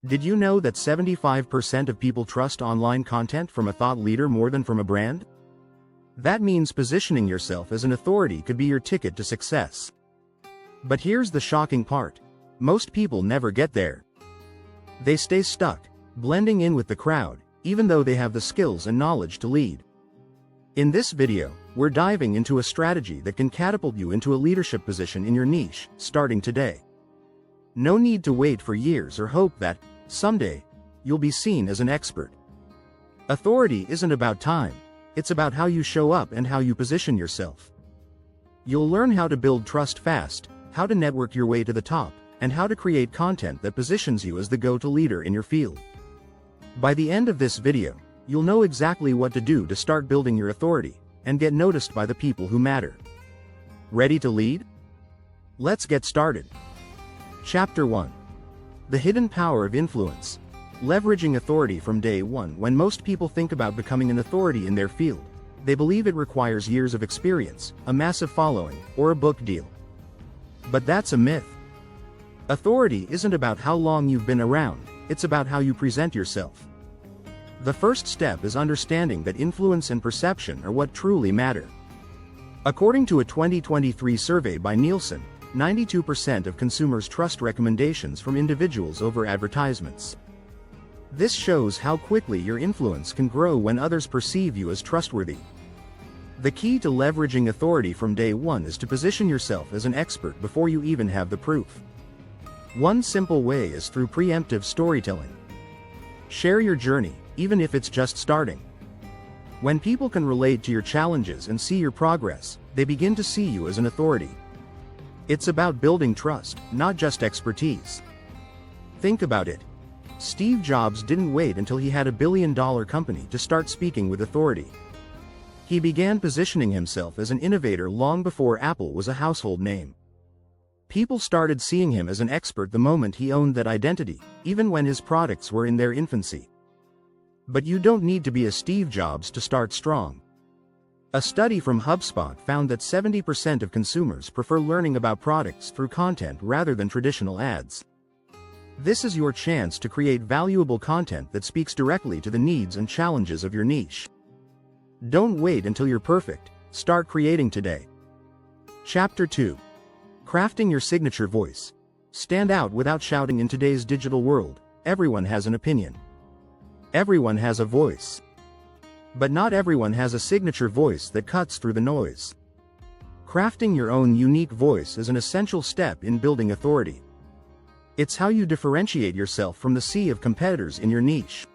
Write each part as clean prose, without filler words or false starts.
Did you know that 75% of people trust online content from a thought leader more than from a brand? That means positioning yourself as an authority could be your ticket to success. But here's the shocking part. Most people never get there. They stay stuck, blending in with the crowd, even though they have the skills and knowledge to lead. In this video, we're diving into a strategy that can catapult you into a leadership position in your niche, starting today. No need to wait for years or hope that, someday, you'll be seen as an expert. Authority isn't about time, it's about how you show up and how you position yourself. You'll learn how to build trust fast, how to network your way to the top, and how to create content that positions you as the go-to leader in your field. By the end of this video, you'll know exactly what to do to start building your authority and get noticed by the people who matter. Ready to lead? Let's get started. Chapter 1. The Hidden Power of Influence. Leveraging authority from day one. When most people think about becoming an authority in their field, they believe it requires years of experience, a massive following, or a book deal. But that's a myth. Authority isn't about how long you've been around, it's about how you present yourself. The first step is understanding that influence and perception are what truly matter. According to a 2023 survey by Nielsen, 92% of consumers trust recommendations from individuals over advertisements. This shows how quickly your influence can grow when others perceive you as trustworthy. The key to leveraging authority from day one is to position yourself as an expert before you even have the proof. One simple way is through preemptive storytelling. Share your journey, even if it's just starting. When people can relate to your challenges and see your progress, they begin to see you as an authority. It's about building trust, not just expertise. Think about it. Steve Jobs didn't wait until he had a billion-dollar company to start speaking with authority. He began positioning himself as an innovator long before Apple was a household name. People started seeing him as an expert the moment he owned that identity, even when his products were in their infancy. But you don't need to be a Steve Jobs to start strong. A study from HubSpot found that 70% of consumers prefer learning about products through content rather than traditional ads. This is your chance to create valuable content that speaks directly to the needs and challenges of your niche. Don't wait until you're perfect, start creating today. Chapter 2. Crafting your signature voice. Stand out without shouting. In today's digital world, everyone has an opinion. Everyone has a voice. But not everyone has a signature voice that cuts through the noise. Crafting your own unique voice is an essential step in building authority. It's how you differentiate yourself from the sea of competitors in your niche.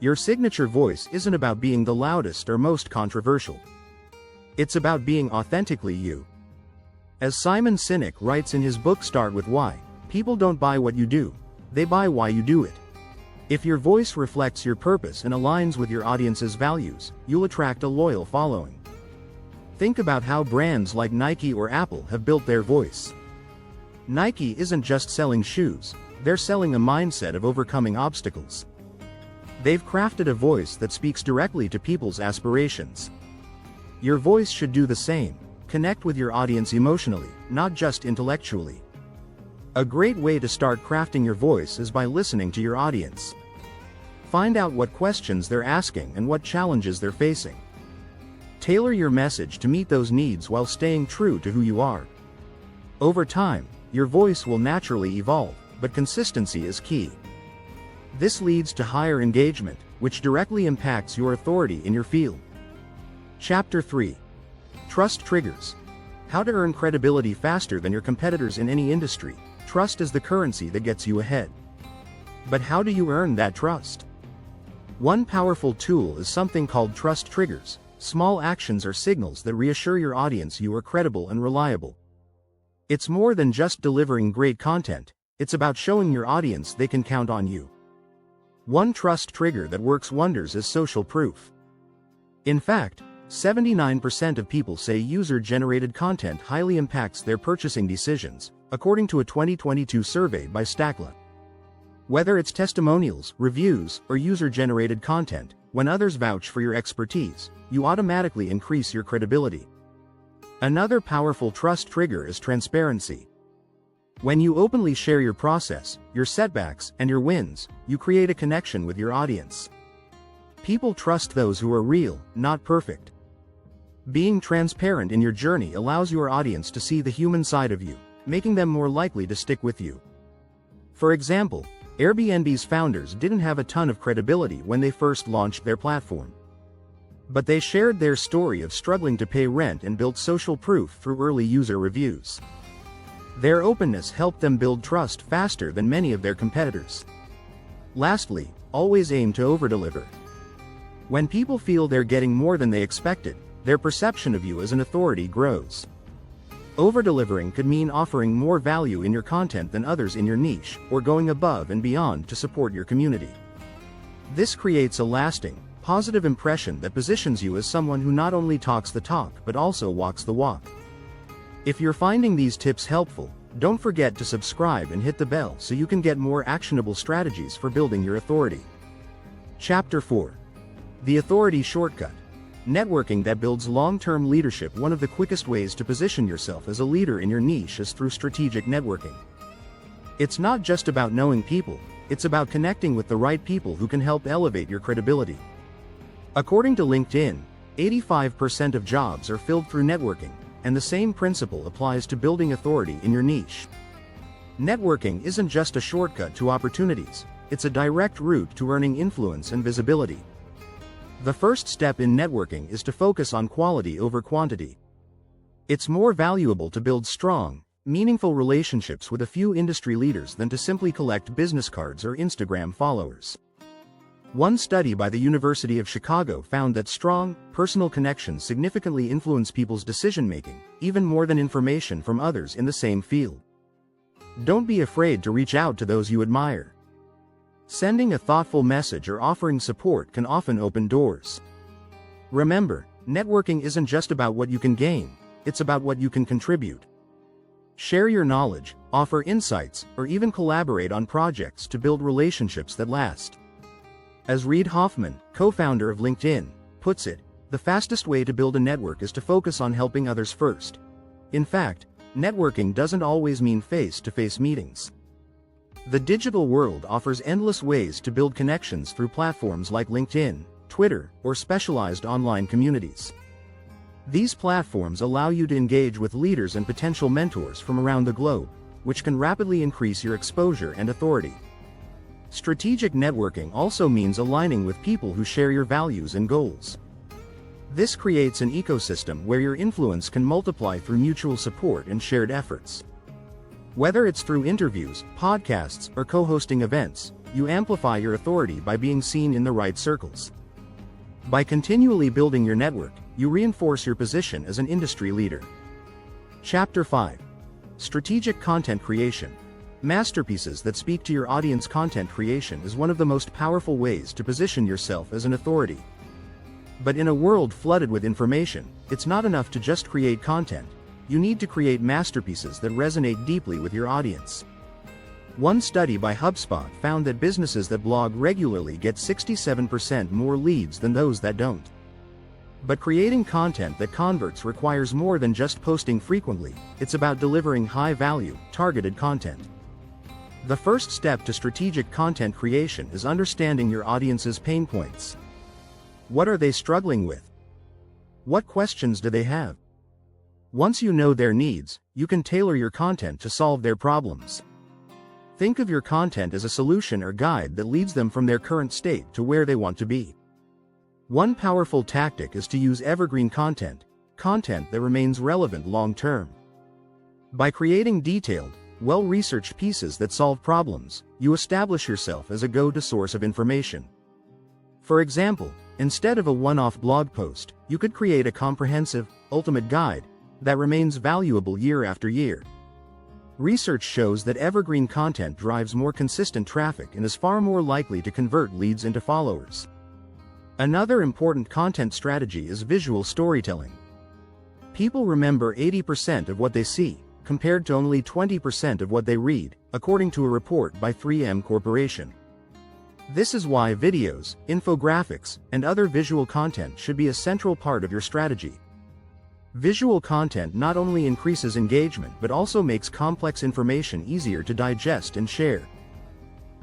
Your signature voice isn't about being the loudest or most controversial. It's about being authentically you. As Simon Sinek writes in his book Start With Why, people don't buy what you do, they buy why you do it. If your voice reflects your purpose and aligns with your audience's values, you'll attract a loyal following. Think about how brands like Nike or Apple have built their voice. Nike isn't just selling shoes, they're selling a mindset of overcoming obstacles. They've crafted a voice that speaks directly to people's aspirations. Your voice should do the same, connect with your audience emotionally, not just intellectually. A great way to start crafting your voice is by listening to your audience. Find out what questions they're asking and what challenges they're facing. Tailor your message to meet those needs while staying true to who you are. Over time, your voice will naturally evolve, but consistency is key. This leads to higher engagement, which directly impacts your authority in your field. Chapter 3. Trust Triggers. How to earn credibility faster than your competitors in any industry. Trust is the currency that gets you ahead. But how do you earn that trust? One powerful tool is something called trust triggers. Small actions or signals that reassure your audience you are credible and reliable. It's more than just delivering great content, it's about showing your audience they can count on you. One trust trigger that works wonders is social proof. In fact, 79% of people say user-generated content highly impacts their purchasing decisions, according to a 2022 survey by Stackla. Whether it's testimonials, reviews, or user-generated content, when others vouch for your expertise, you automatically increase your credibility. Another powerful trust trigger is transparency. When you openly share your process, your setbacks, and your wins, you create a connection with your audience. People trust those who are real, not perfect. Being transparent in your journey allows your audience to see the human side of you, making them more likely to stick with you. For example, Airbnb's founders didn't have a ton of credibility when they first launched their platform. But they shared their story of struggling to pay rent and built social proof through early user reviews. Their openness helped them build trust faster than many of their competitors. Lastly, always aim to overdeliver. When people feel they're getting more than they expected, their perception of you as an authority grows. Overdelivering could mean offering more value in your content than others in your niche, or going above and beyond to support your community. This creates a lasting, positive impression that positions you as someone who not only talks the talk but also walks the walk. If you're finding these tips helpful, don't forget to subscribe and hit the bell so you can get more actionable strategies for building your authority. Chapter 4. The Authority Shortcut. Networking that builds long-term leadership. One of the quickest ways to position yourself as a leader in your niche is through strategic networking. It's not just about knowing people, it's about connecting with the right people who can help elevate your credibility. According to LinkedIn, 85% of jobs are filled through networking, and the same principle applies to building authority in your niche. Networking isn't just a shortcut to opportunities, it's a direct route to earning influence and visibility. The first step in networking is to focus on quality over quantity. It's more valuable to build strong, meaningful relationships with a few industry leaders than to simply collect business cards or Instagram followers. One study by the University of Chicago found that strong, personal connections significantly influence people's decision-making, even more than information from others in the same field. Don't be afraid to reach out to those you admire. Sending a thoughtful message or offering support can often open doors. Remember, networking isn't just about what you can gain, it's about what you can contribute. Share your knowledge, offer insights, or even collaborate on projects to build relationships that last. As Reid Hoffman, co-founder of LinkedIn, puts it, the fastest way to build a network is to focus on helping others first. In fact, networking doesn't always mean face-to-face meetings. The digital world offers endless ways to build connections through platforms like LinkedIn, Twitter, or specialized online communities. These platforms allow you to engage with leaders and potential mentors from around the globe, which can rapidly increase your exposure and authority. Strategic networking also means aligning with people who share your values and goals. This creates an ecosystem where your influence can multiply through mutual support and shared efforts. Whether it's through interviews, podcasts, or co-hosting events, you amplify your authority by being seen in the right circles. By continually building your network, you reinforce your position as an industry leader. Chapter 5. Strategic Content Creation. Masterpieces that speak to your audience. Content creation is one of the most powerful ways to position yourself as an authority. But in a world flooded with information, it's not enough to just create content. You need to create masterpieces that resonate deeply with your audience. One study by HubSpot found that businesses that blog regularly get 67% more leads than those that don't. But creating content that converts requires more than just posting frequently, it's about delivering high-value, targeted content. The first step to strategic content creation is understanding your audience's pain points. What are they struggling with? What questions do they have? Once you know their needs, you can tailor your content to solve their problems. Think of your content as a solution or guide that leads them from their current state to where they want to be. One powerful tactic is to use evergreen content, content that remains relevant long-term. By creating detailed, well-researched pieces that solve problems, you establish yourself as a go-to source of information. For example, instead of a one-off blog post, you could create a comprehensive, ultimate guide that remains valuable year after year. Research shows that evergreen content drives more consistent traffic and is far more likely to convert leads into followers. Another important content strategy is visual storytelling. People remember 80% of what they see, compared to only 20% of what they read, according to a report by 3M Corporation. This is why videos, infographics, and other visual content should be a central part of your strategy. Visual content not only increases engagement but also makes complex information easier to digest and share.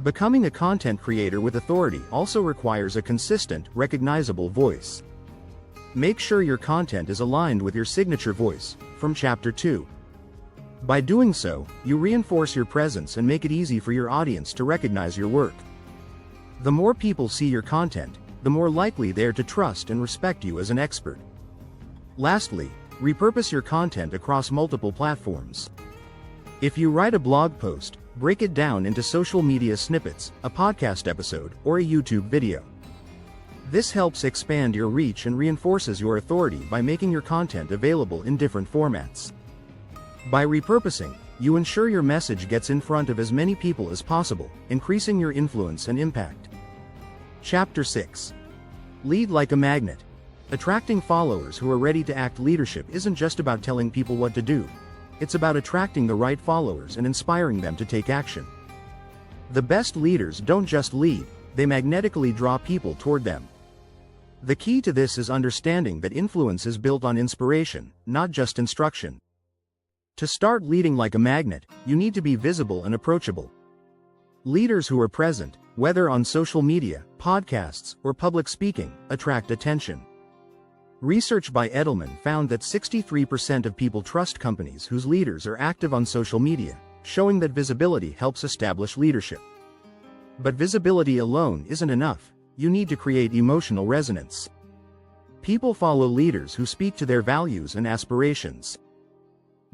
Becoming a content creator with authority also requires a consistent, recognizable voice. Make sure your content is aligned with your signature voice, from Chapter 2. By doing so, you reinforce your presence and make it easy for your audience to recognize your work. The more people see your content, the more likely they are to trust and respect you as an expert. Lastly, repurpose your content across multiple platforms. If you write a blog post, break it down into social media snippets, a podcast episode, or a YouTube video. This helps expand your reach and reinforces your authority by making your content available in different formats. By repurposing, you ensure your message gets in front of as many people as possible, increasing your influence and impact. Chapter 6. Lead like a magnet. Attracting followers who are ready to act. Leadership isn't just about telling people what to do. It's about attracting the right followers and inspiring them to take action. The best leaders don't just lead, they magnetically draw people toward them. The key to this is understanding that influence is built on inspiration, not just instruction. To start leading like a magnet, you need to be visible and approachable. Leaders who are present, whether on social media, podcasts, or public speaking, attract attention. Research by Edelman found that 63% of people trust companies whose leaders are active on social media, showing that visibility helps establish leadership. But visibility alone isn't enough, you need to create emotional resonance. People follow leaders who speak to their values and aspirations.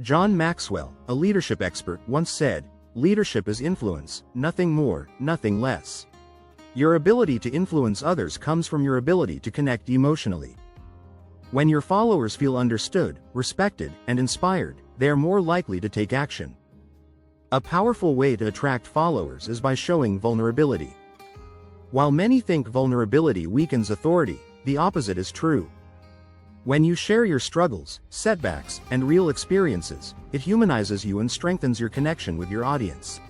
John Maxwell, a leadership expert, once said, "Leadership is influence, nothing more, nothing less." Your ability to influence others comes from your ability to connect emotionally. When your followers feel understood, respected, and inspired, they are more likely to take action. A powerful way to attract followers is by showing vulnerability. While many think vulnerability weakens authority, the opposite is true. When you share your struggles, setbacks, and real experiences, it humanizes you and strengthens your connection with your audience.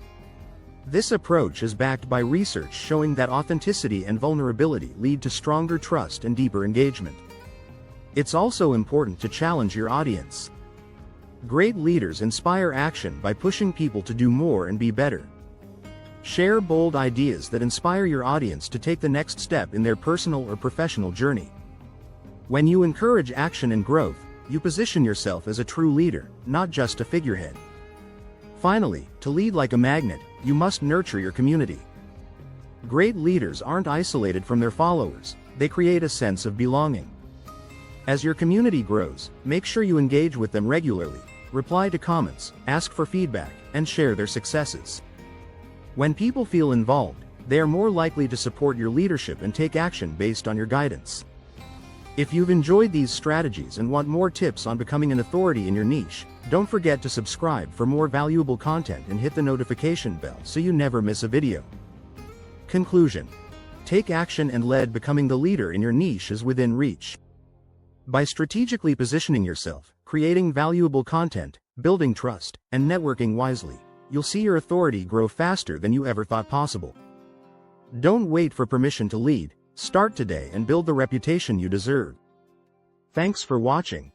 This approach is backed by research showing that authenticity and vulnerability lead to stronger trust and deeper engagement. It's also important to challenge your audience. Great leaders inspire action by pushing people to do more and be better. Share bold ideas that inspire your audience to take the next step in their personal or professional journey. When you encourage action and growth, you position yourself as a true leader, not just a figurehead. Finally, to lead like a magnet, you must nurture your community. Great leaders aren't isolated from their followers, they create a sense of belonging. As your community grows, make sure you engage with them regularly, reply to comments, ask for feedback, and share their successes. When people feel involved, they are more likely to support your leadership and take action based on your guidance. If you've enjoyed these strategies and want more tips on becoming an authority in your niche, don't forget to subscribe for more valuable content and hit the notification bell so you never miss a video. Conclusion. Take action and lead. Becoming the leader in your niche is within reach. By strategically positioning yourself, creating valuable content, building trust, and networking wisely, you'll see your authority grow faster than you ever thought possible. Don't wait for permission to lead, start today and build the reputation you deserve. Thanks for watching.